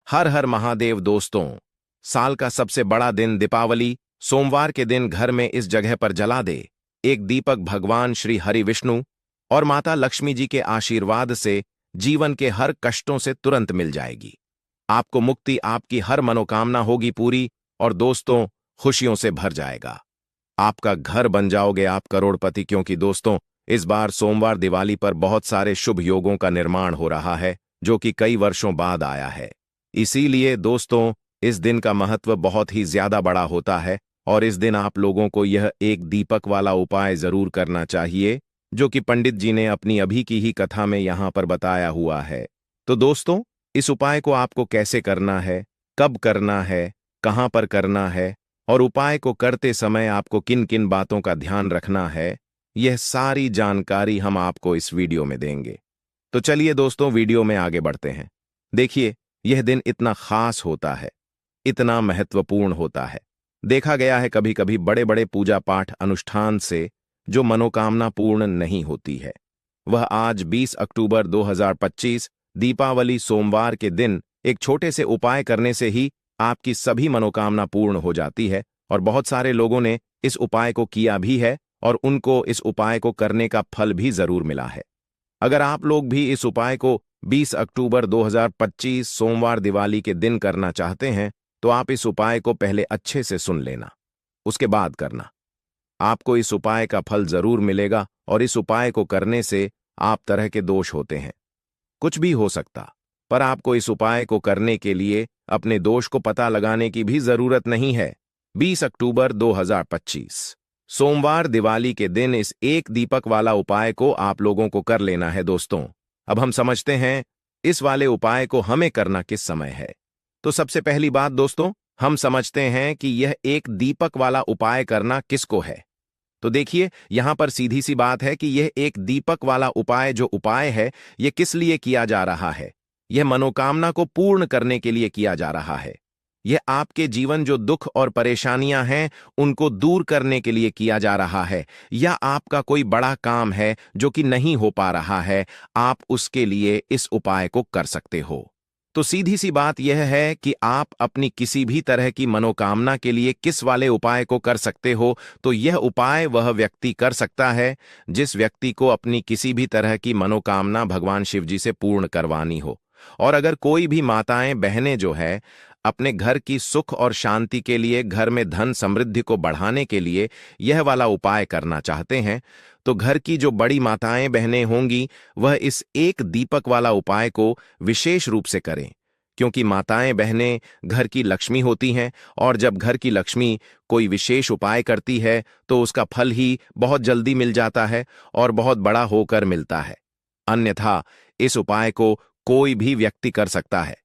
हर हर महादेव दोस्तों। साल का सबसे बड़ा दिन दीपावली सोमवार के दिन घर में इस जगह पर जला दे एक दीपक भगवान श्री हरि विष्णु और माता लक्ष्मी जी के आशीर्वाद से जीवन के हर कष्टों से तुरंत मिल जाएगी। आपको मुक्ति, आपकी हर मनोकामना होगी पूरी और दोस्तों खुशियों से भर जाएगा। आपका घर बन जाओगे आप करोड़पति, क्योंकि दोस्तों इस बार सोमवार दिवाली पर बहुत सारे शुभ योगों का निर्माण हो रहा है जो कि कई वर्षों बाद आया है। इसीलिए दोस्तों इस दिन का महत्व बहुत ही ज्यादा बड़ा होता है और इस दिन आप लोगों को यह एक दीपक वाला उपाय जरूर करना चाहिए जो कि पंडित जी ने अपनी अभी की ही कथा में यहां पर बताया हुआ है। तो दोस्तों इस उपाय को आपको कैसे करना है, कब करना है, कहां पर करना है और उपाय को करते समय आपको किन किन बातों का ध्यान रखना है, यह सारी जानकारी हम आपको इस वीडियो में देंगे। तो चलिए दोस्तों वीडियो में आगे बढ़ते हैं। देखिए यह दिन इतना खास होता है, इतना महत्वपूर्ण होता है। देखा गया है कभी कभी बड़े बड़े पूजा पाठ अनुष्ठान से जो मनोकामना पूर्ण नहीं होती है, वह आज 20 अक्टूबर 2025 दीपावली सोमवार के दिन एक छोटे से उपाय करने से ही आपकी सभी मनोकामना पूर्ण हो जाती है। और बहुत सारे लोगों ने इस उपाय को किया भी है और उनको इस उपाय को करने का फल भी जरूर मिला है। अगर आप लोग भी इस उपाय को 20 अक्टूबर 2025 सोमवार दिवाली के दिन करना चाहते हैं तो आप इस उपाय को पहले अच्छे से सुन लेना, उसके बाद करना। आपको इस उपाय का फल जरूर मिलेगा और इस उपाय को करने से आप तरह के दोष होते हैं, कुछ भी हो सकता, पर आपको इस उपाय को करने के लिए अपने दोष को पता लगाने की भी जरूरत नहीं है। 20 अक्टूबर 2025 सोमवार दिवाली के दिन इस एक दीपक वाला उपाय को आप लोगों को कर लेना है। दोस्तों अब हम समझते हैं इस वाले उपाय को हमें करना किस समय है। तो सबसे पहली बात दोस्तों, हम समझते हैं कि यह एक दीपक वाला उपाय करना किसको है। तो देखिए यहां पर सीधी सी बात है कि यह एक दीपक वाला उपाय जो उपाय है यह किस लिए किया जा रहा है। यह मनोकामना को पूर्ण करने के लिए किया जा रहा है। यह आपके जीवन जो दुख और परेशानियां हैं उनको दूर करने के लिए किया जा रहा है, या आपका कोई बड़ा काम है जो कि नहीं हो पा रहा है, आप उसके लिए इस उपाय को कर सकते हो। तो सीधी सी बात यह है कि आप अपनी किसी भी तरह की मनोकामना के लिए किस वाले उपाय को कर सकते हो। तो यह उपाय वह व्यक्ति कर सकता है जिस व्यक्ति को अपनी किसी भी तरह की मनोकामना भगवान शिव जी से पूर्ण करवानी हो। और अगर कोई भी माताएं बहनें जो है अपने घर की सुख और शांति के लिए, घर में धन समृद्धि को बढ़ाने के लिए यह वाला उपाय करना चाहते हैं, तो घर की जो बड़ी माताएं बहनें होंगी वह इस एक दीपक वाला उपाय को विशेष रूप से करें, क्योंकि माताएं बहनें घर की लक्ष्मी होती हैं और जब घर की लक्ष्मी कोई विशेष उपाय करती है तो उसका फल ही बहुत जल्दी मिल जाता है और बहुत बड़ा होकर मिलता है। अन्यथा इस उपाय को कोई भी व्यक्ति कर सकता है,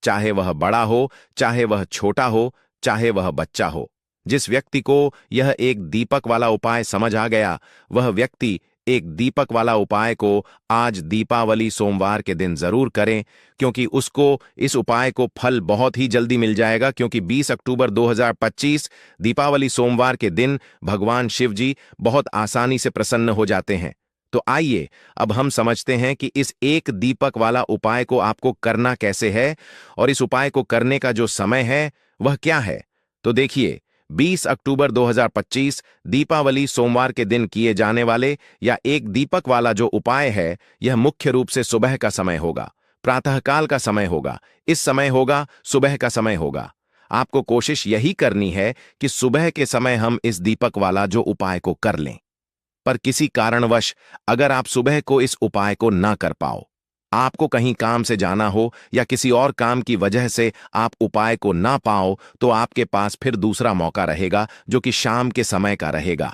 चाहे वह बड़ा हो, चाहे वह छोटा हो, चाहे वह बच्चा हो। जिस व्यक्ति को यह एक दीपक वाला उपाय समझ आ गया वह व्यक्ति एक दीपक वाला उपाय को आज दीपावली सोमवार के दिन जरूर करें, क्योंकि उसको इस उपाय को फल बहुत ही जल्दी मिल जाएगा। क्योंकि 20 अक्टूबर 2025 दीपावली सोमवार के दिन भगवान शिव जी बहुत आसानी से प्रसन्न हो जाते हैं। तो आइए अब हम समझते हैं कि इस एक दीपक वाला उपाय को आपको करना कैसे है और इस उपाय को करने का जो समय है वह क्या है। तो देखिए 20 अक्टूबर 2025 दीपावली सोमवार के दिन किए जाने वाले या एक दीपक वाला जो उपाय है यह मुख्य रूप से सुबह का समय होगा, प्रातःकाल का समय होगा, इस समय होगा, सुबह का समय होगा। आपको कोशिश यही करनी है कि सुबह के समय हम इस दीपक वाला जो उपाय को कर लें। पर किसी कारणवश अगर आप सुबह को इस उपाय को ना कर पाओ, आपको कहीं काम से जाना हो या किसी और काम की वजह से आप उपाय को ना पाओ, तो आपके पास फिर दूसरा मौका रहेगा जो कि शाम के समय का रहेगा,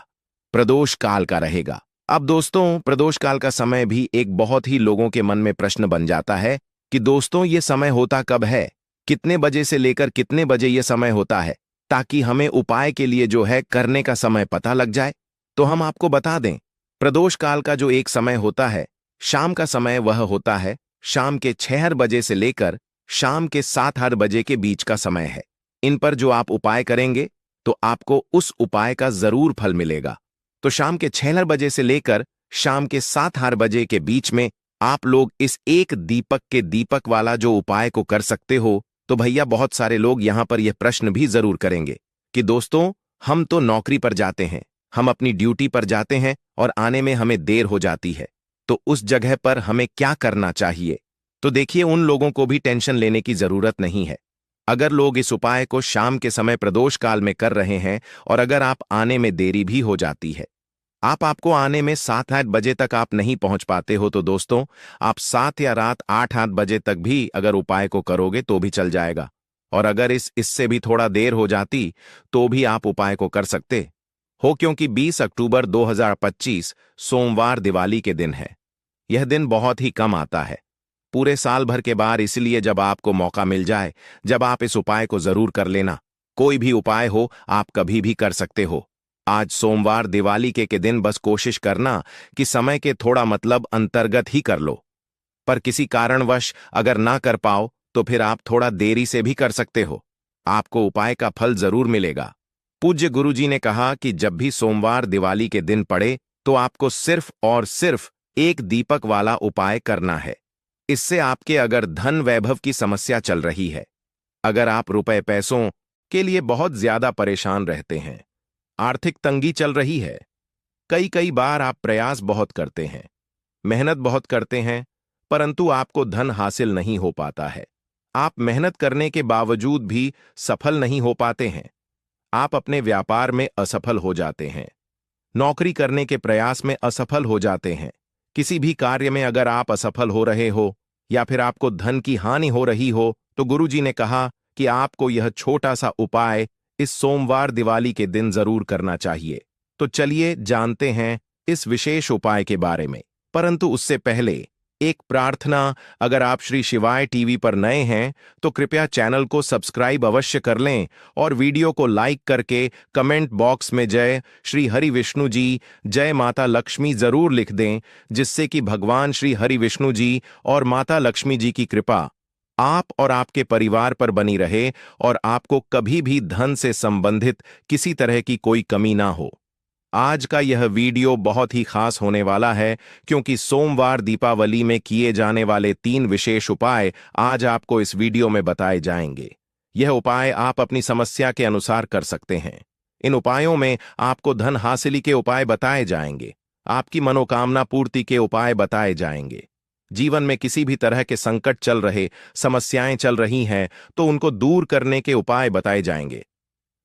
प्रदोष काल का रहेगा। अब दोस्तों प्रदोष काल का समय भी एक बहुत ही लोगों के मन में प्रश्न बन जाता है कि दोस्तों ये समय होता कब है, कितने बजे से लेकर कितने बजे ये समय होता है, ताकि हमें उपाय के लिए जो है करने का समय पता लग जाए। तो हम आपको बता दें, प्रदोष काल का जो एक समय होता है शाम का समय, वह होता है शाम के 6 बजे से लेकर शाम के 7 बजे के बीच का समय है। इन पर जो आप उपाय करेंगे तो आपको उस उपाय का जरूर फल मिलेगा। तो शाम के 6 बजे से लेकर शाम के 7 बजे के बीच में आप लोग इस एक दीपक के दीपक वाला जो उपाय को कर सकते हो तो भैया बहुत सारे लोग यहां पर यह प्रश्न भी जरूर करेंगे कि दोस्तों, हम तो नौकरी पर जाते हैं, हम अपनी ड्यूटी पर जाते हैं और आने में हमें देर हो जाती है, तो उस जगह पर हमें क्या करना चाहिए? तो देखिए, उन लोगों को भी टेंशन लेने की जरूरत नहीं है। अगर लोग इस उपाय को शाम के समय प्रदोष काल में कर रहे हैं और अगर आप आने में देरी भी हो जाती है, आपको आने में 7-8 बजे तक आप नहीं पहुंच पाते हो, तो दोस्तों, आप 7 या रात 8-8 बजे तक भी अगर उपाय को करोगे तो भी चल जाएगा। और अगर इससे भी थोड़ा देर हो जाती तो भी आप उपाय को कर सकते हो, क्योंकि 20 अक्टूबर 2025 सोमवार दिवाली के दिन है। यह दिन बहुत ही कम आता है पूरे साल भर के बाद, इसलिए जब आपको मौका मिल जाए, जब आप इस उपाय को जरूर कर लेना। कोई भी उपाय हो, आप कभी भी कर सकते हो। आज सोमवार दिवाली के दिन बस कोशिश करना कि समय के थोड़ा मतलब अंतर्गत ही कर लो। पर किसी कारणवश अगर ना कर पाओ तो फिर आप थोड़ा देरी से भी कर सकते हो, आपको उपाय का फल जरूर मिलेगा। पूज्य गुरुजी ने कहा कि जब भी सोमवार दिवाली के दिन पड़े तो आपको सिर्फ और सिर्फ एक दीपक वाला उपाय करना है। इससे आपके अगर धन वैभव की समस्या चल रही है, अगर आप रुपए पैसों के लिए बहुत ज्यादा परेशान रहते हैं, आर्थिक तंगी चल रही है, कई कई बार आप प्रयास बहुत करते हैं, मेहनत बहुत करते हैं, परंतु आपको धन हासिल नहीं हो पाता है, आप मेहनत करने के बावजूद भी सफल नहीं हो पाते हैं, आप अपने व्यापार में असफल हो जाते हैं, नौकरी करने के प्रयास में असफल हो जाते हैं, किसी भी कार्य में अगर आप असफल हो रहे हो या फिर आपको धन की हानि हो रही हो, तो गुरुजी ने कहा कि आपको यह छोटा सा उपाय इस सोमवार दिवाली के दिन जरूर करना चाहिए। तो चलिए जानते हैं इस विशेष उपाय के बारे में। परंतु उससे पहले एक प्रार्थना, अगर आप श्री शिवाय टीवी पर नए हैं तो कृपया चैनल को सब्सक्राइब अवश्य कर लें और वीडियो को लाइक करके कमेंट बॉक्स में जय श्री हरि विष्णु जी, जय माता लक्ष्मी जरूर लिख दें, जिससे कि भगवान श्री हरि विष्णु जी और माता लक्ष्मी जी की कृपा आप और आपके परिवार पर बनी रहे और आपको कभी भी धन से संबंधित किसी तरह की कोई कमी ना हो। आज का यह वीडियो बहुत ही खास होने वाला है, क्योंकि सोमवार दीपावली में किए जाने वाले 3 विशेष उपाय आज आपको इस वीडियो में बताए जाएंगे। यह उपाय आप अपनी समस्या के अनुसार कर सकते हैं। इन उपायों में आपको धन हासिली के उपाय बताए जाएंगे, आपकी मनोकामना पूर्ति के उपाय बताए जाएंगे। जीवन में किसी भी तरह के संकट चल रहे, समस्याएं चल रही हैं, तो उनको दूर करने के उपाय बताए जाएंगे।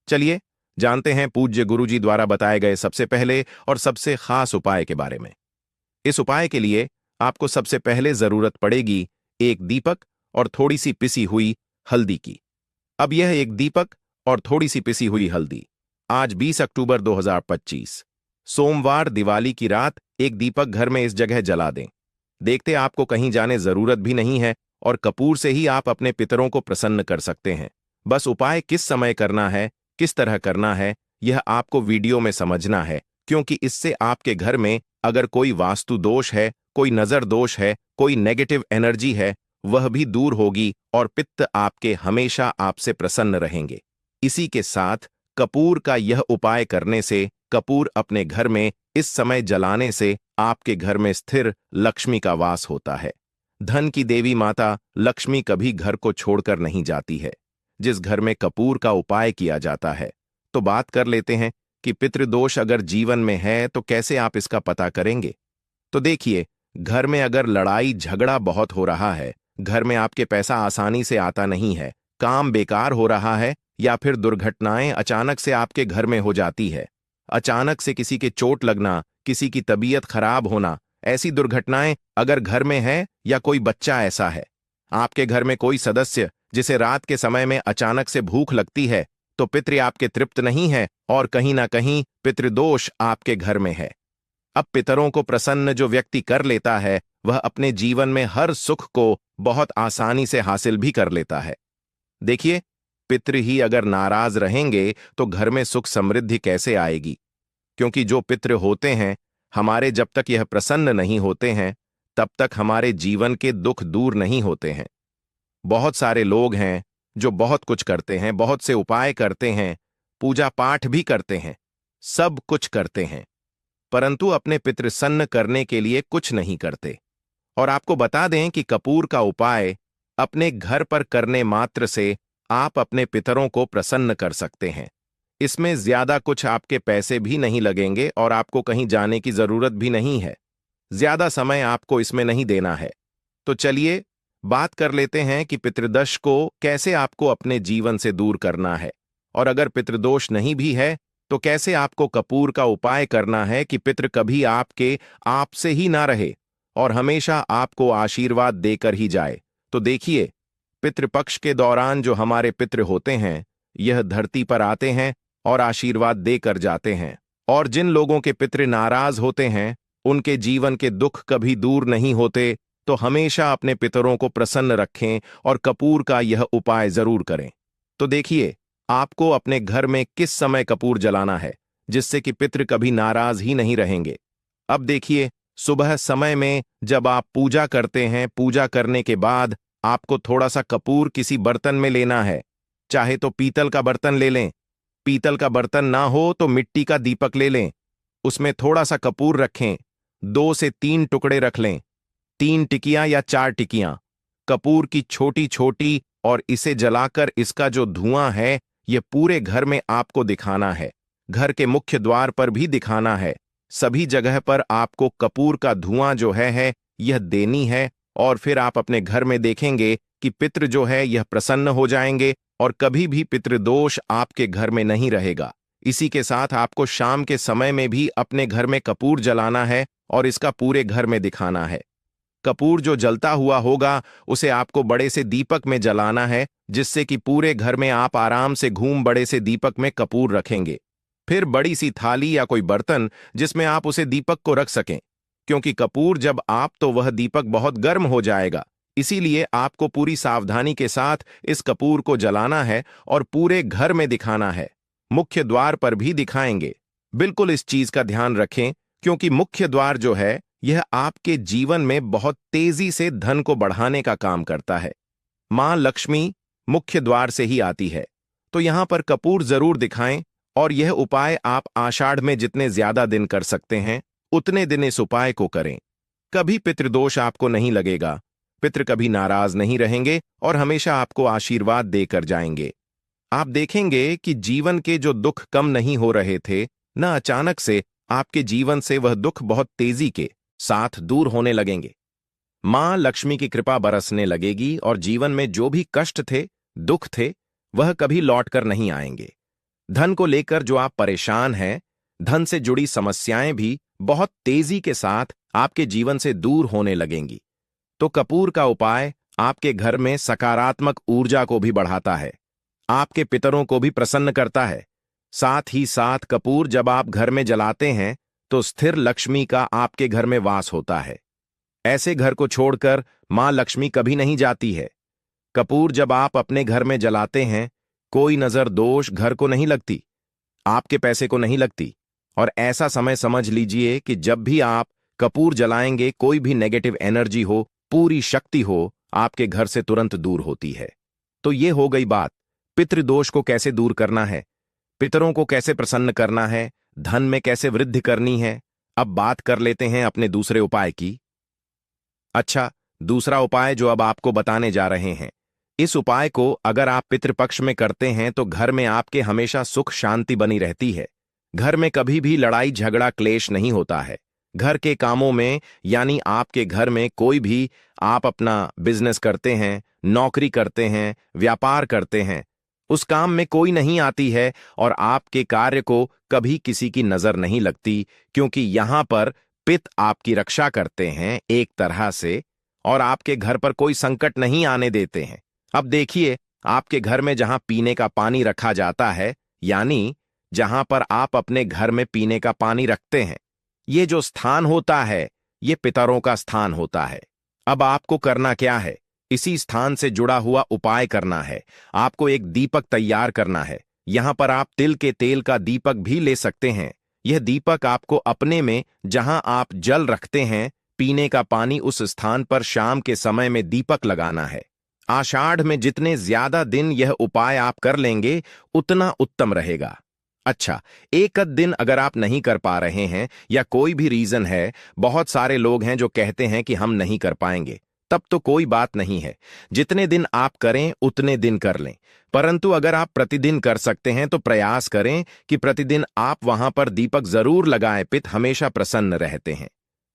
चलिए जानते हैं पूज्य गुरुजी द्वारा बताए गए सबसे पहले और सबसे खास उपाय के बारे में। इस उपाय के लिए आपको सबसे पहले जरूरत पड़ेगी एक दीपक और थोड़ी सी पिसी हुई हल्दी की। अब यह एक दीपक और थोड़ी सी पिसी हुई हल्दी आज 20 अक्टूबर 2025 सोमवार दिवाली की रात एक दीपक घर में इस जगह जला दें। देखते आपको कहीं जाने जरूरत भी नहीं है और कपूर से ही आप अपने पितरों को प्रसन्न कर सकते हैं। बस उपाय किस समय करना है, किस तरह करना है, यह आपको वीडियो में समझना है, क्योंकि इससे आपके घर में अगर कोई वास्तु दोष है, कोई नजर दोष है, कोई नेगेटिव एनर्जी है, वह भी दूर होगी और पित्त आपके हमेशा आपसे प्रसन्न रहेंगे। इसी के साथ कपूर का यह उपाय करने से, कपूर अपने घर में इस समय जलाने से आपके घर में स्थिर लक्ष्मी का वास होता है। धन की देवी माता लक्ष्मी कभी घर को छोड़कर नहीं जाती है। जिस घर में कपूर का उपाय किया जाता है, तो बात कर लेते हैं कि पितृदोष अगर जीवन में है तो कैसे आप इसका पता करेंगे। तो देखिए, घर में अगर लड़ाई झगड़ा बहुत हो रहा है, घर में आपके पैसा आसानी से आता नहीं है, काम बेकार हो रहा है, या फिर दुर्घटनाएं अचानक से आपके घर में हो जाती है, अचानक से किसी के चोट लगना, किसी की तबीयत खराब होना, ऐसी दुर्घटनाएं अगर घर में है, या कोई बच्चा ऐसा है, आपके घर में कोई सदस्य जिसे रात के समय में अचानक से भूख लगती है, तो पितृ आपके तृप्त नहीं है और कहीं ना कहीं पितृदोष आपके घर में है। अब पितरों को प्रसन्न जो व्यक्ति कर लेता है, वह अपने जीवन में हर सुख को बहुत आसानी से हासिल भी कर लेता है। देखिए, पितृ ही अगर नाराज रहेंगे तो घर में सुख समृद्धि कैसे आएगी, क्योंकि जो पितृ होते हैं हमारे, जब तक यह प्रसन्न नहीं होते हैं तब तक हमारे जीवन के दुख दूर नहीं होते हैं। बहुत सारे लोग हैं जो बहुत कुछ करते हैं, बहुत से उपाय करते हैं, पूजा पाठ भी करते हैं, सब कुछ करते हैं, परंतु अपने पितृसन्न करने के लिए कुछ नहीं करते। और आपको बता दें कि कपूर का उपाय अपने घर पर करने मात्र से आप अपने पितरों को प्रसन्न कर सकते हैं। इसमें ज्यादा कुछ आपके पैसे भी नहीं लगेंगे और आपको कहीं जाने की जरूरत भी नहीं है। ज्यादा समय आपको इसमें नहीं देना है। तो चलिए बात कर लेते हैं कि पितृदोष को कैसे आपको अपने जीवन से दूर करना है, और अगर पितृदोष नहीं भी है तो कैसे आपको कपूर का उपाय करना है कि पितृ कभी आपके आपसे ही ना रहे और हमेशा आपको आशीर्वाद देकर ही जाए। तो देखिए, पितृपक्ष के दौरान जो हमारे पितृ होते हैं यह धरती पर आते हैं और आशीर्वाद देकर जाते हैं, और जिन लोगों के पितृ नाराज होते हैं उनके जीवन के दुख कभी दूर नहीं होते। तो हमेशा अपने पितरों को प्रसन्न रखें और कपूर का यह उपाय जरूर करें। तो देखिए, आपको अपने घर में किस समय कपूर जलाना है जिससे कि पितृ कभी नाराज ही नहीं रहेंगे। अब देखिए, सुबह समय में जब आप पूजा करते हैं, पूजा करने के बाद आपको थोड़ा सा कपूर किसी बर्तन में लेना है। चाहे तो पीतल का बर्तन ले लें, पीतल का बर्तन ना हो तो मिट्टी का दीपक ले लें, उसमें थोड़ा सा कपूर रखें, 2 से 3 टुकड़े रख लें, 3 टिकियां या 4 टिकियां कपूर की छोटी छोटी, और इसे जलाकर इसका जो धुआं है यह पूरे घर में आपको दिखाना है। घर के मुख्य द्वार पर भी दिखाना है। सभी जगह पर आपको कपूर का धुआं जो है यह देनी है, और फिर आप अपने घर में देखेंगे कि पितृ जो है यह प्रसन्न हो जाएंगे और कभी भी पितृदोष आपके घर में नहीं रहेगा। इसी के साथ आपको शाम के समय में भी अपने घर में कपूर जलाना है और इसका पूरे घर में दिखाना है। कपूर जो जलता हुआ होगा उसे आपको बड़े से दीपक में जलाना है, जिससे कि पूरे घर में आप आराम से घूम बड़े से दीपक में कपूर रखेंगे। फिर बड़ी सी थाली या कोई बर्तन जिसमें आप उसे दीपक को रख सकें, क्योंकि कपूर जब आप तो वह दीपक बहुत गर्म हो जाएगा। इसीलिए आपको पूरी सावधानी के साथ इस कपूर को जलाना है और पूरे घर में दिखाना है। मुख्य द्वार पर भी दिखाएंगे। बिल्कुल इस चीज का ध्यान रखें, क्योंकि मुख्य द्वार जो है यह आपके जीवन में बहुत तेजी से धन को बढ़ाने का काम करता है। मां लक्ष्मी मुख्य द्वार से ही आती है, तो यहां पर कपूर जरूर दिखाएं। और यह उपाय आप आषाढ़ में जितने ज्यादा दिन कर सकते हैं उतने दिन इस उपाय को करें। कभी पितृदोष आपको नहीं लगेगा, पितृ कभी नाराज नहीं रहेंगे और हमेशा आपको आशीर्वाद देकर जाएंगे। आप देखेंगे कि जीवन के जो दुख कम नहीं हो रहे थे, न अचानक से आपके जीवन से वह दुख बहुत तेजी के साथ दूर होने लगेंगे। मां लक्ष्मी की कृपा बरसने लगेगी और जीवन में जो भी कष्ट थे, दुख थे, वह कभी लौटकर नहीं आएंगे। धन को लेकर जो आप परेशान हैं, धन से जुड़ी समस्याएं भी बहुत तेजी के साथ आपके जीवन से दूर होने लगेंगी। तो कपूर का उपाय आपके घर में सकारात्मक ऊर्जा को भी बढ़ाता है, आपके पितरों को भी प्रसन्न करता है। साथ ही साथ कपूर जब आप घर में जलाते हैं तो स्थिर लक्ष्मी का आपके घर में वास होता है। ऐसे घर को छोड़कर मां लक्ष्मी कभी नहीं जाती है। कपूर जब आप अपने घर में जलाते हैं, कोई नजर दोष घर को नहीं लगती, आपके पैसे को नहीं लगती। और ऐसा समय समझ लीजिए कि जब भी आप कपूर जलाएंगे, कोई भी नेगेटिव एनर्जी हो, पूरी शक्ति हो, आपके घर से तुरंत दूर होती है। तो ये हो गई बात पितृदोष को कैसे दूर करना है, पितरों को कैसे प्रसन्न करना है, धन में कैसे वृद्धि करनी है। अब बात कर लेते हैं अपने दूसरे उपाय की। अच्छा, दूसरा उपाय जो अब आपको बताने जा रहे हैं, इस उपाय को अगर आप पितृपक्ष में करते हैं तो घर में आपके हमेशा सुख शांति बनी रहती है। घर में कभी भी लड़ाई झगड़ा क्लेश नहीं होता है। घर के कामों में, यानी आपके घर में कोई भी, आप अपना बिजनेस करते हैं, नौकरी करते हैं, व्यापार करते हैं, उस काम में कोई नहीं आती है और आपके कार्य को कभी किसी की नजर नहीं लगती, क्योंकि यहां पर पित आपकी रक्षा करते हैं एक तरह से, और आपके घर पर कोई संकट नहीं आने देते हैं। अब देखिए, आपके घर में जहां पीने का पानी रखा जाता है, यानी जहां पर आप अपने घर में पीने का पानी रखते हैं, ये जो स्थान होता है ये पितरों का स्थान होता है। अब आपको करना क्या है, इसी स्थान से जुड़ा हुआ उपाय करना है। आपको एक दीपक तैयार करना है। यहां पर आप तिल के तेल का दीपक भी ले सकते हैं। यह दीपक आपको अपने में, जहां आप जल रखते हैं, पीने का पानी, उस स्थान पर शाम के समय में दीपक लगाना है। आषाढ़ में जितने ज्यादा दिन यह उपाय आप कर लेंगे उतना उत्तम रहेगा। अच्छा, एक आध दिन अगर आप नहीं कर पा रहे हैं या कोई भी रीजन है, बहुत सारे लोग हैं जो कहते हैं कि हम नहीं कर पाएंगे, तब तो कोई बात नहीं है, जितने दिन आप करें उतने दिन कर लें। परंतु अगर आप प्रतिदिन कर सकते हैं तो प्रयास करें कि प्रतिदिन आप वहां पर दीपक जरूर लगाएं। पिता हमेशा प्रसन्न रहते हैं,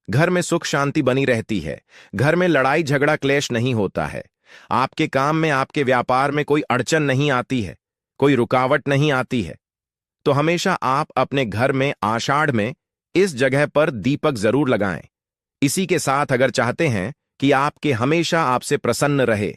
घर में सुख शांति बनी रहती है, घर में लड़ाई झगड़ा क्लेश नहीं होता है, आपके काम में आपके व्यापार में कोई अड़चन नहीं आती है, कोई रुकावट नहीं आती है। तो हमेशा आप अपने घर में आषाढ़ में इस जगह पर दीपक जरूर लगाएं। इसी के साथ अगर चाहते हैं कि आपके हमेशा आपसे प्रसन्न रहे,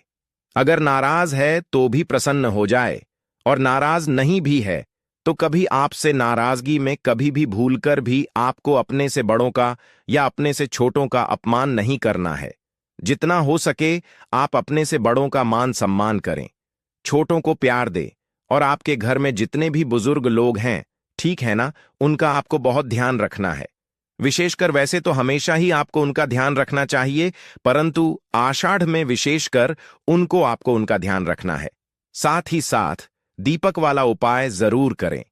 अगर नाराज है तो भी प्रसन्न हो जाए, और नाराज नहीं भी है तो कभी आपसे नाराजगी में कभी भी भूलकर भी आपको अपने से बड़ों का या अपने से छोटों का अपमान नहीं करना है। जितना हो सके आप अपने से बड़ों का मान सम्मान करें, छोटों को प्यार दें, और आपके घर में जितने भी बुजुर्ग लोग हैं, ठीक है ना, उनका आपको बहुत ध्यान रखना है। विशेषकर वैसे तो हमेशा ही आपको उनका ध्यान रखना चाहिए, परंतु आषाढ़ में विशेषकर उनको आपको उनका ध्यान रखना है। साथ ही साथ दीपक वाला उपाय जरूर करें।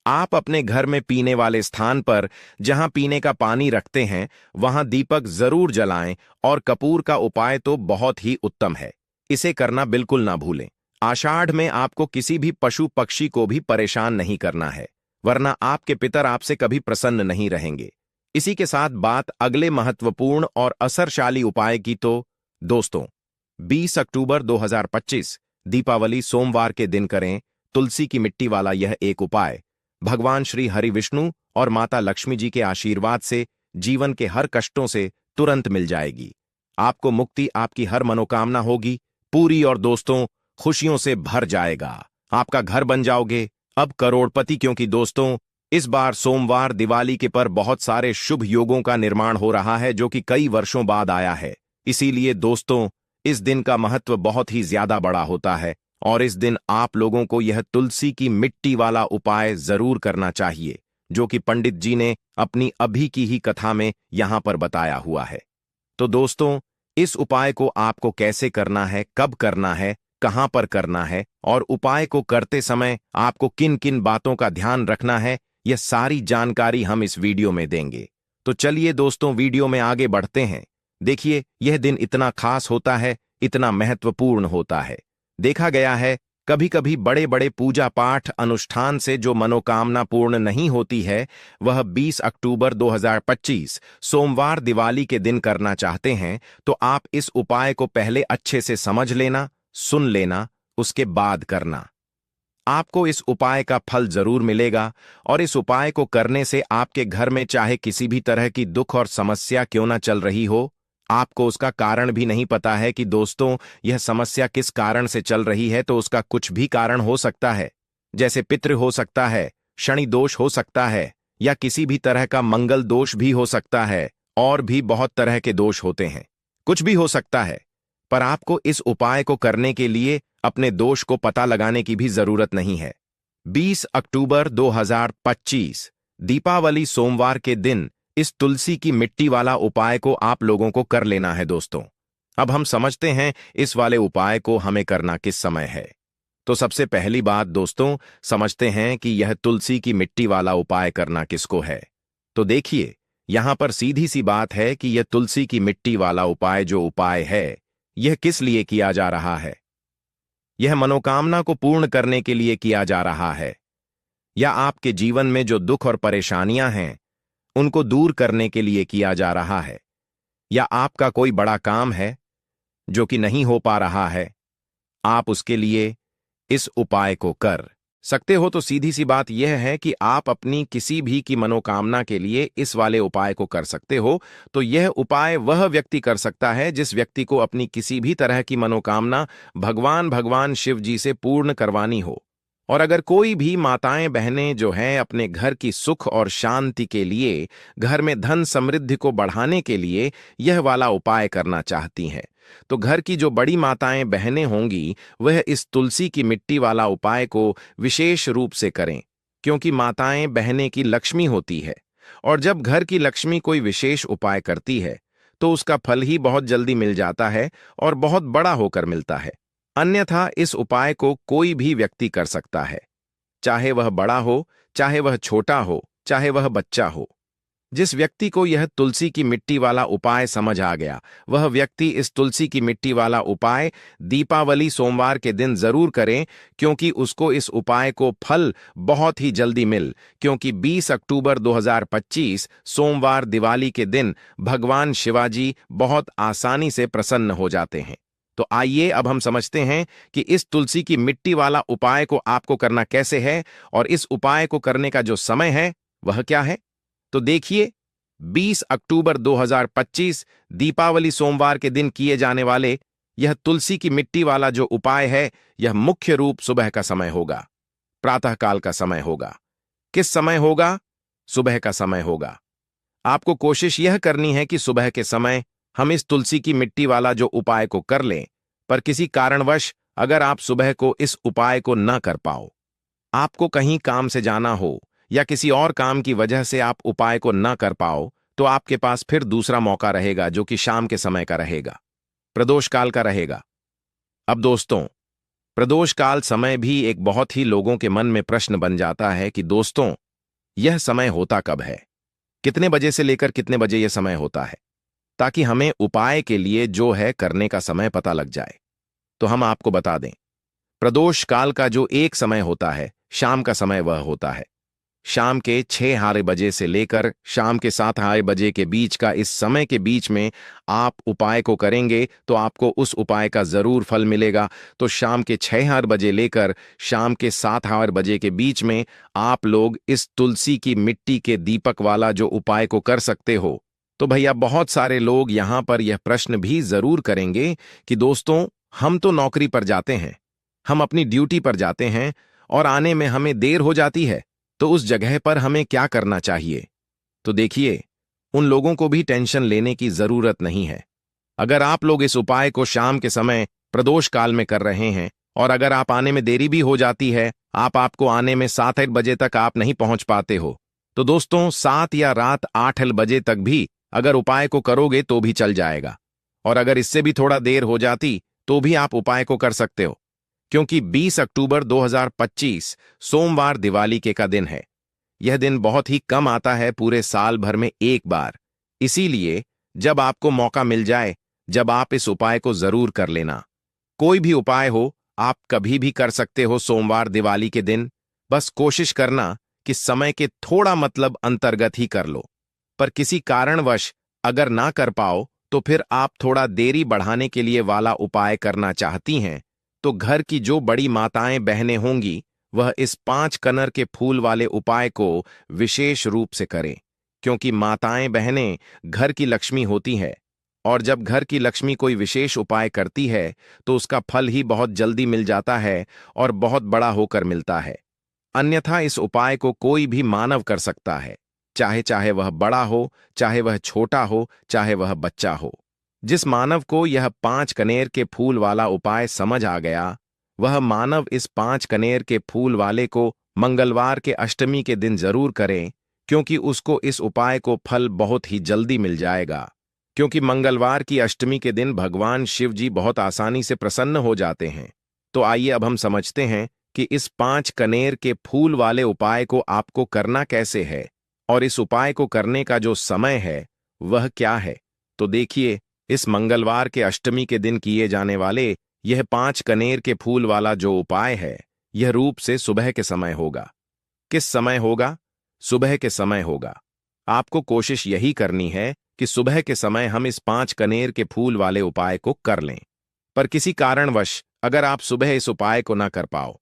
आप अपने घर में पीने वाले स्थान पर जहां पीने का पानी रखते हैं वहां दीपक जरूर जलाएं, और कपूर का उपाय तो बहुत ही उत्तम है, इसे करना बिल्कुल ना भूलें। आषाढ़ में आपको किसी भी पशु पक्षी को भी परेशान नहीं करना है, वरना आपके पितर आपसे कभी प्रसन्न नहीं रहेंगे। इसी के साथ बात अगले महत्वपूर्ण और असरशाली उपाय की, तो दोस्तों 20 अक्टूबर 2025 दीपावली सोमवार के दिन करें तुलसी की मिट्टी वाला यह एक उपाय। भगवान श्री हरि विष्णु और माता लक्ष्मी जी के आशीर्वाद से जीवन के हर कष्टों से तुरंत मिल जाएगी, आपको मुक्ति, आपकी हर मनोकामना होगी पूरी, और दोस्तों खुशियों से भर जाएगा, आपका घर बन जाओगे अब करोड़पति। क्योंकि दोस्तों इस बार सोमवार दिवाली के पर बहुत सारे शुभ योगों का निर्माण हो रहा है जो कि कई वर्षों बाद आया है। इसीलिए दोस्तों इस दिन का महत्व बहुत ही ज्यादा बड़ा होता है, और इस दिन आप लोगों को यह तुलसी की मिट्टी वाला उपाय जरूर करना चाहिए, जो कि पंडित जी ने अपनी अभी की ही कथा में यहां पर बताया हुआ है। तो दोस्तों इस उपाय को आपको कैसे करना है, कब करना है, कहां पर करना है, और उपाय को करते समय आपको किन किन बातों का ध्यान रखना है, यह सारी जानकारी हम इस वीडियो में देंगे। तो चलिए दोस्तों वीडियो में आगे बढ़ते हैं। देखिए यह दिन इतना खास होता है, इतना महत्वपूर्ण होता है। देखा गया है कभी कभी बड़े बड़े पूजा पाठ अनुष्ठान से जो मनोकामना पूर्ण नहीं होती है, वह 20 अक्टूबर 2025 सोमवार दिवाली के दिन करना चाहते हैं, तो आप इस उपाय को पहले अच्छे से समझ लेना, सुन लेना, उसके बाद करना। आपको इस उपाय का फल जरूर मिलेगा, और इस उपाय को करने से आपके घर में चाहे किसी भी तरह की दुख और समस्या क्यों ना चल रही हो, आपको उसका कारण भी नहीं पता है कि दोस्तों यह समस्या किस कारण से चल रही है, तो उसका कुछ भी कारण हो सकता है, जैसे पितृ हो सकता है, शनि दोष हो सकता है, या किसी भी तरह का मंगल दोष भी हो सकता है, और भी बहुत तरह के दोष होते हैं, कुछ भी हो सकता है। पर आपको इस उपाय को करने के लिए अपने दोष को पता लगाने की भी जरूरत नहीं है। 20 अक्टूबर 2025 दीपावली सोमवार के दिन इस तुलसी की मिट्टी वाला उपाय को आप लोगों को कर लेना है दोस्तों। अब हम समझते हैं इस वाले उपाय को हमें करना किस समय है। तो सबसे पहली बात दोस्तों समझते हैं कि यह तुलसी की मिट्टी वाला उपाय करना किसको है। तो देखिए यहां पर सीधी सी बात है कि यह तुलसी की मिट्टी वाला उपाय जो उपाय है, यह किस लिए किया जा रहा है। यह मनोकामना को पूर्ण करने के लिए किया जा रहा है, या आपके जीवन में जो दुख और परेशानियां हैं उनको दूर करने के लिए किया जा रहा है, या आपका कोई बड़ा काम है जो कि नहीं हो पा रहा है, आप उसके लिए इस उपाय को कर सकते हो। तो सीधी सी बात यह है कि आप अपनी किसी भी की मनोकामना के लिए इस वाले उपाय को कर सकते हो। तो यह उपाय वह व्यक्ति कर सकता है जिस व्यक्ति को अपनी किसी भी तरह की मनोकामना भगवान शिव जी से पूर्ण करवानी हो। और अगर कोई भी माताएं बहनें जो हैं अपने घर की सुख और शांति के लिए, घर में धन समृद्धि को बढ़ाने के लिए यह वाला उपाय करना चाहती हैं, तो घर की जो बड़ी माताएं बहनें होंगी वह इस तुलसी की मिट्टी वाला उपाय को विशेष रूप से करें, क्योंकि माताएं बहनें की लक्ष्मी होती है, और जब घर की लक्ष्मी कोई विशेष उपाय करती है तो उसका फल ही बहुत जल्दी मिल जाता है और बहुत बड़ा होकर मिलता है। अन्यथा इस उपाय को कोई भी व्यक्ति कर सकता है, चाहे वह बड़ा हो, चाहे वह छोटा हो, चाहे वह बच्चा हो। जिस व्यक्ति को यह तुलसी की मिट्टी वाला उपाय समझ आ गया, वह व्यक्ति इस तुलसी की मिट्टी वाला उपाय दीपावली सोमवार के दिन जरूर करें, क्योंकि उसको इस उपाय को फल बहुत ही जल्दी क्योंकि 20 अक्टूबर 2025 सोमवार दिवाली के दिन भगवान शिवाजी बहुत आसानी से प्रसन्न हो जाते हैं। तो आइए अब हम समझते हैं कि इस तुलसी की मिट्टी वाला उपाय को आपको करना कैसे है, और इस उपाय को करने का जो समय है वह क्या है। तो देखिए, 20 अक्टूबर 2025 दीपावली सोमवार के दिन किए जाने वाले यह तुलसी की मिट्टी वाला जो उपाय है, यह मुख्य रूप सुबह का समय होगा, प्रातःकाल का समय होगा। किस समय होगा? सुबह का समय होगा। आपको कोशिश यह करनी है कि सुबह के समय हम इस तुलसी की मिट्टी वाला जो उपाय को कर लें, पर किसी कारणवश अगर आप सुबह को इस उपाय को न कर पाओ, आपको कहीं काम से जाना हो या किसी और काम की वजह से आप उपाय को न कर पाओ, तो आपके पास फिर दूसरा मौका रहेगा, जो कि शाम के समय का रहेगा, प्रदोष काल का रहेगा। अब दोस्तों, प्रदोष काल समय भी एक बहुत ही लोगों के मन में प्रश्न बन जाता है कि दोस्तों, यह समय होता कब है, कितने बजे से लेकर कितने बजे यह समय होता है, ताकि हमें उपाय के लिए जो है करने का समय पता लग जाए। तो हम आपको बता दें, प्रदोष काल का जो एक समय होता है, शाम का समय, वह होता है शाम के 6 बजे से लेकर शाम के 7 बजे के बीच का। इस समय के बीच में आप उपाय को करेंगे तो आपको उस उपाय का जरूर फल मिलेगा। तो शाम के 6 बजे लेकर शाम के 7 बजे के बीच में आप लोग इस तुलसी की मिट्टी के दीपक वाला जो उपाय को कर सकते हो। तो भैया, बहुत सारे लोग यहां पर यह प्रश्न भी जरूर करेंगे कि दोस्तों, हम तो नौकरी पर जाते हैं, हम अपनी ड्यूटी पर जाते हैं और आने में हमें देर हो जाती है, तो उस जगह पर हमें क्या करना चाहिए। तो देखिए, उन लोगों को भी टेंशन लेने की जरूरत नहीं है। अगर आप लोग इस उपाय को शाम के समय प्रदोष काल में कर रहे हैं और अगर आप आने में देरी भी हो जाती है, आपको आने में 7 बजे तक आप नहीं पहुंच पाते हो, तो दोस्तों 7 या रात 8 बजे तक भी अगर उपाय को करोगे तो भी चल जाएगा। और अगर इससे भी थोड़ा देर हो जाती तो भी आप उपाय को कर सकते हो, क्योंकि 20 अक्टूबर 2025 सोमवार दिवाली के का दिन है। यह दिन बहुत ही कम आता है, पूरे साल भर में एक बार। इसीलिए जब आपको मौका मिल जाए, जब आप इस उपाय को जरूर कर लेना। कोई भी उपाय हो, आप कभी भी कर सकते हो सोमवार दिवाली के दिन। बस कोशिश करना कि समय के थोड़ा मतलब अंतर्गत ही कर लो। पर किसी कारणवश अगर ना कर पाओ, तो फिर आप थोड़ा देरी बढ़ाने के लिए वाला उपाय करना चाहती हैं, तो घर की जो बड़ी माताएं बहनें होंगी, वह इस 5 कनर के फूल वाले उपाय को विशेष रूप से करें, क्योंकि माताएं बहनें घर की लक्ष्मी होती है, और जब घर की लक्ष्मी कोई विशेष उपाय करती है तो उसका फल ही बहुत जल्दी मिल जाता है और बहुत बड़ा होकर मिलता है। अन्यथा इस उपाय को कोई भी मानव कर सकता है, चाहे वह बड़ा हो, चाहे वह छोटा हो, चाहे वह बच्चा हो। जिस मानव को यह 5 कनेर के फूल वाला उपाय समझ आ गया, वह मानव इस 5 कनेर के फूल वाले को मंगलवार के अष्टमी के दिन जरूर करें, क्योंकि उसको इस उपाय को फल बहुत ही जल्दी मिल जाएगा। क्योंकि मंगलवार की अष्टमी के दिन भगवान शिव जी बहुत आसानी से प्रसन्न हो जाते हैं। तो आइए अब हम समझते हैं कि इस 5 कनेर के फूल वाले उपाय को आपको करना कैसे है, और इस उपाय को करने का जो समय है वह क्या है। तो देखिए, इस मंगलवार के अष्टमी के दिन किए जाने वाले यह 5 कनेर के फूल वाला जो उपाय है, यह रूप से सुबह के समय होगा। किस समय होगा? सुबह के समय होगा। आपको कोशिश यही करनी है कि सुबह के समय हम इस 5 कनेर के फूल वाले उपाय को कर लें। पर किसी कारणवश अगर आप सुबह इस उपाय को ना कर पाओ,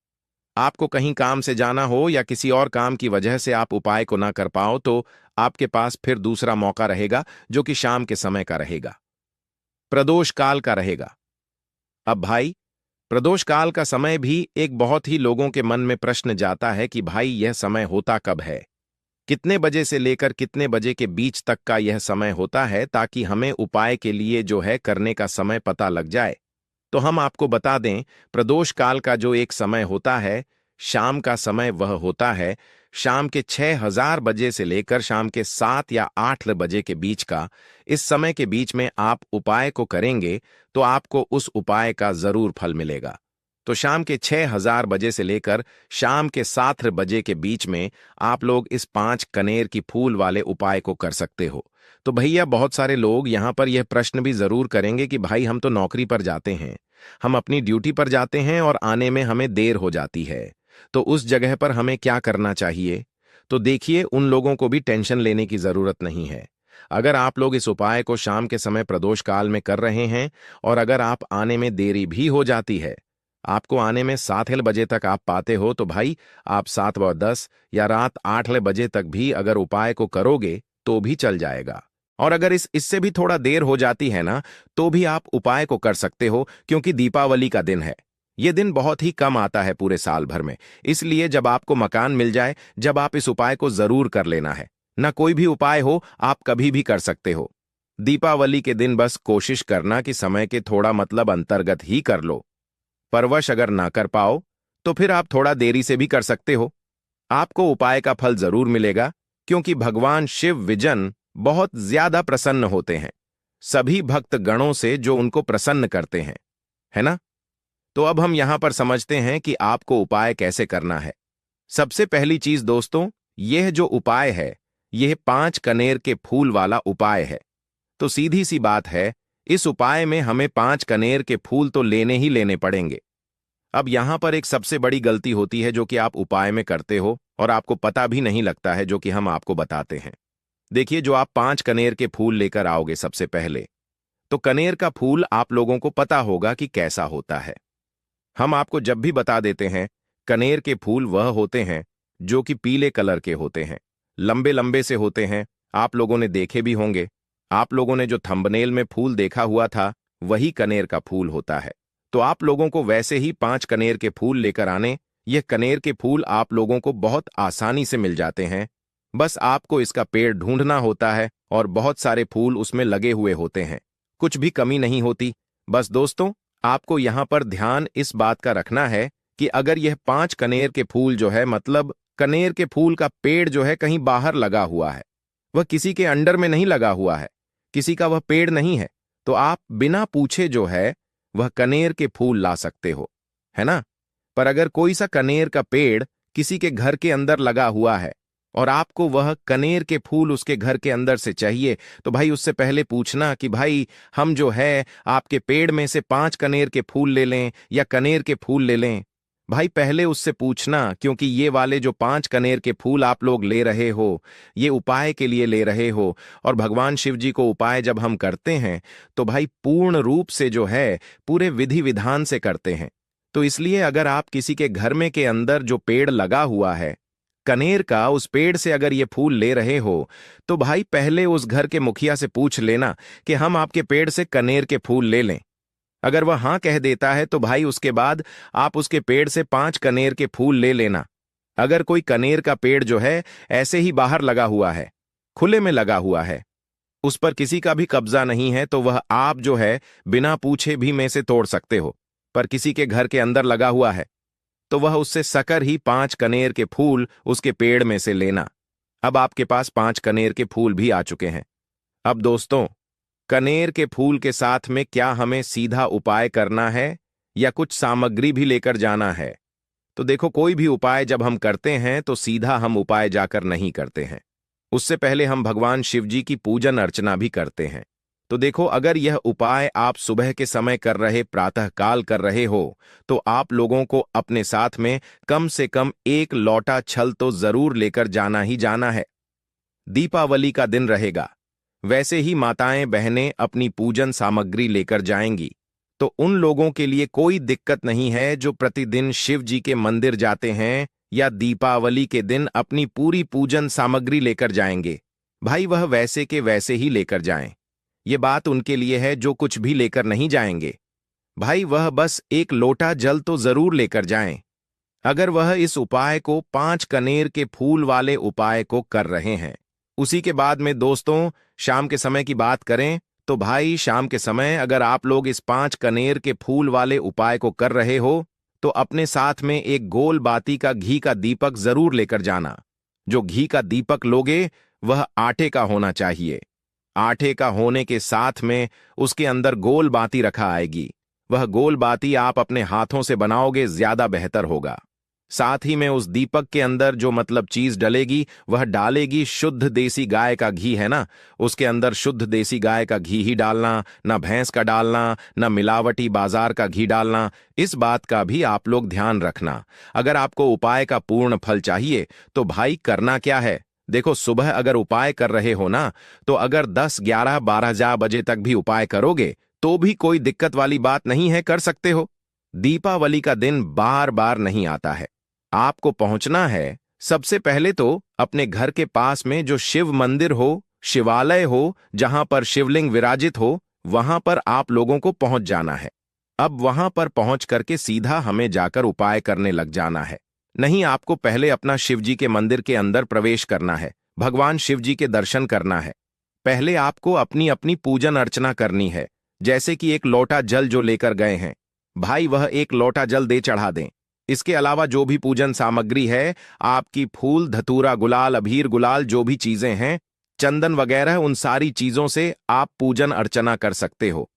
आपको कहीं काम से जाना हो या किसी और काम की वजह से आप उपाय को ना कर पाओ, तो आपके पास फिर दूसरा मौका रहेगा, जो कि शाम के समय का रहेगा, प्रदोष काल का रहेगा। अब भाई, प्रदोष काल का समय भी एक बहुत ही लोगों के मन में प्रश्न जाता है कि भाई, यह समय होता कब है, कितने बजे से लेकर कितने बजे के बीच तक का यह समय होता है, ताकि हमें उपाय के लिए जो है करने का समय पता लग जाए। तो हम आपको बता दें, प्रदोष काल का जो एक समय होता है, शाम का समय, वह होता है शाम के 6,000 बजे से लेकर शाम के 7 या 8 बजे के बीच का। इस समय के बीच में आप उपाय को करेंगे तो आपको उस उपाय का जरूर फल मिलेगा। तो शाम के 6,000 बजे से लेकर शाम के 7 बजे के बीच में आप लोग इस 5 कनेर की फूल वाले उपाय को कर सकते हो। तो भैया बहुत सारे लोग यहाँ पर यह प्रश्न भी जरूर करेंगे कि भाई हम तो नौकरी पर जाते हैं, हम अपनी ड्यूटी पर जाते हैं और आने में हमें देर हो जाती है, तो उस जगह पर हमें क्या करना चाहिए? तो देखिए, उन लोगों को भी टेंशन लेने की जरूरत नहीं है। अगर आप लोग इस उपाय को शाम के समय प्रदोष काल में कर रहे हैं और अगर आप आने में देरी भी हो जाती है, आपको आने में 7 बजे तक आप पाते हो, तो भाई आप 7:10 या रात 8 बजे तक भी अगर उपाय को करोगे तो भी चल जाएगा। और अगर इससे भी थोड़ा देर हो जाती है ना, तो भी आप उपाय को कर सकते हो, क्योंकि दीपावली का दिन है। ये दिन बहुत ही कम आता है पूरे साल भर में, इसलिए जब आपको मकान मिल जाए, जब आप इस उपाय को जरूर कर लेना है। ना कोई भी उपाय हो, आप कभी भी कर सकते हो। दीपावली के दिन बस कोशिश करना कि समय के थोड़ा मतलब अंतर्गत ही कर लो। परवश अगर ना कर पाओ तो फिर आप थोड़ा देरी से भी कर सकते हो। आपको उपाय का फल जरूर मिलेगा, क्योंकि भगवान शिव विजन बहुत ज्यादा प्रसन्न होते हैं सभी भक्त गणों से जो उनको प्रसन्न करते हैं, है ना? तो अब हम यहां पर समझते हैं कि आपको उपाय कैसे करना है। सबसे पहली चीज दोस्तों, यह जो उपाय है, यह 5 कनेर के फूल वाला उपाय है। तो सीधी सी बात है, इस उपाय में हमें 5 कनेर के फूल तो लेने ही लेने पड़ेंगे। अब यहां पर एक सबसे बड़ी गलती होती है जो कि आप उपाय में करते हो और आपको पता भी नहीं लगता है, जो कि हम आपको बताते हैं। देखिए, जो आप 5 कनेर के फूल लेकर आओगे सबसे पहले, तो कनेर का फूल आप लोगों को पता होगा कि कैसा होता है। हम आपको जब भी बता देते हैं, कनेर के फूल वह होते हैं जो कि पीले कलर के होते हैं, लंबे लंबे से होते हैं। आप लोगों ने देखे भी होंगे। आप लोगों ने जो थंबनेल में फूल देखा हुआ था, वही कनेर का फूल होता है। तो आप लोगों को वैसे ही 5 कनेर के फूल लेकर आने। यह कनेर के फूल आप लोगों को बहुत आसानी से मिल जाते हैं। बस आपको इसका पेड़ ढूंढना होता है और बहुत सारे फूल उसमें लगे हुए होते हैं, कुछ भी कमी नहीं होती। बस दोस्तों, आपको यहां पर ध्यान इस बात का रखना है कि अगर यह 5 कनेर के फूल जो है, मतलब कनेर के फूल का पेड़ जो है कहीं बाहर लगा हुआ है, वह किसी के अंडर में नहीं लगा हुआ है, किसी का वह पेड़ नहीं है, तो आप बिना पूछे जो है वह कनेर के फूल ला सकते हो, है ना? पर अगर कोई सा कनेर का पेड़ किसी के घर के अंदर लगा हुआ है और आपको वह कनेर के फूल उसके घर के अंदर से चाहिए, तो भाई उससे पहले पूछना कि भाई हम जो है आपके पेड़ में से 5 कनेर के फूल ले लें या कनेर के फूल ले लें। भाई पहले उससे पूछना, क्योंकि ये वाले जो 5 कनेर के फूल आप लोग ले रहे हो, ये उपाय के लिए ले रहे हो। और भगवान शिव जी को उपाय जब हम करते हैं, तो भाई पूर्ण रूप से जो है पूरे विधि विधान से करते हैं। तो इसलिए अगर आप किसी के घर में के अंदर जो पेड़ लगा हुआ है कनेर का, उस पेड़ से अगर ये फूल ले रहे हो, तो भाई पहले उस घर के मुखिया से पूछ लेना कि हम आपके पेड़ से कनेर के फूल ले लें। अगर वह हां कह देता है, तो भाई उसके बाद आप उसके पेड़ से 5 कनेर के फूल ले लेना। अगर कोई कनेर का पेड़ जो है ऐसे ही बाहर लगा हुआ है, खुले में लगा हुआ है, उस पर किसी का भी कब्जा नहीं है, तो वह आप जो है बिना पूछे भी में से तोड़ सकते हो। पर किसी के घर के अंदर लगा हुआ है, तो वह उससे सकर ही 5 कनेर के फूल उसके पेड़ में से लेना। अब आपके पास 5 कनेर के फूल भी आ चुके हैं। अब दोस्तों, कनेर के फूल के साथ में क्या हमें सीधा उपाय करना है या कुछ सामग्री भी लेकर जाना है? तो देखो, कोई भी उपाय जब हम करते हैं तो सीधा हम उपाय जाकर नहीं करते हैं। उससे पहले हम भगवान शिव जी की पूजन अर्चना भी करते हैं। तो देखो, अगर यह उपाय आप सुबह के समय कर रहे, प्रातः काल कर रहे हो, तो आप लोगों को अपने साथ में कम से कम 1 लौटा छल तो जरूर लेकर जाना ही जाना है। दीपावली का दिन रहेगा, वैसे ही माताएं बहनें अपनी पूजन सामग्री लेकर जाएंगी। तो उन लोगों के लिए कोई दिक्कत नहीं है जो प्रतिदिन शिव जी के मंदिर जाते हैं या दीपावली के दिन अपनी पूरी पूजन सामग्री लेकर जाएंगे। भाई वह वैसे के वैसे ही लेकर जाएं। ये बात उनके लिए है जो कुछ भी लेकर नहीं जाएंगे। भाई वह बस 1 लोटा जल तो जरूर लेकर जाएं। अगर वह इस उपाय को 5 कनेर के फूल वाले उपाय को कर रहे हैं। उसी के बाद में दोस्तों, शाम के समय की बात करें, तो भाई शाम के समय अगर आप लोग इस 5 कनेर के फूल वाले उपाय को कर रहे हो, तो अपने साथ में एक गोल बाती का घी का दीपक जरूर लेकर जाना। जो घी का दीपक लोगे वह आटे का होना चाहिए। आटे का होने के साथ में उसके अंदर गोल बाती रखा आएगी। वह गोल बाती आप अपने हाथों से बनाओगे ज्यादा बेहतर होगा। साथ ही में उस दीपक के अंदर जो मतलब चीज डलेगी वह डालेगी शुद्ध देसी गाय का घी है ना, उसके अंदर शुद्ध देसी गाय का घी ही डालना, ना भैंस का डालना, ना मिलावटी बाजार का घी डालना। इस बात का भी आप लोग ध्यान रखना। अगर आपको उपाय का पूर्ण फल चाहिए तो भाई करना क्या है, देखो सुबह अगर उपाय कर रहे हो ना, तो अगर 10, 11, 12 बजे तक भी उपाय करोगे तो भी कोई दिक्कत वाली बात नहीं है, कर सकते हो। दीपावली का दिन बार बार नहीं आता है। आपको पहुंचना है सबसे पहले तो अपने घर के पास में जो शिव मंदिर हो, शिवालय हो, जहां पर शिवलिंग विराजित हो, वहां पर आप लोगों को पहुंच जाना है। अब वहां पर पहुंच करके सीधा हमें जाकर उपाय करने लग जाना है। नहीं, आपको पहले अपना शिवजी के मंदिर के अंदर प्रवेश करना है, भगवान शिवजी के दर्शन करना है। पहले आपको अपनी अपनी पूजन अर्चना करनी है। जैसे कि एक लोटा जल जो लेकर गए हैं भाई, वह एक लोटा जल दे चढ़ा दें। इसके अलावा जो भी पूजन सामग्री है, आपकी फूल, धतूरा, गुलाल, अबीर गुलाल, जो भी चीजें हैं, चंदन वगैरह, उन सारी चीजों से आप पूजन अर्चना कर सकते हो।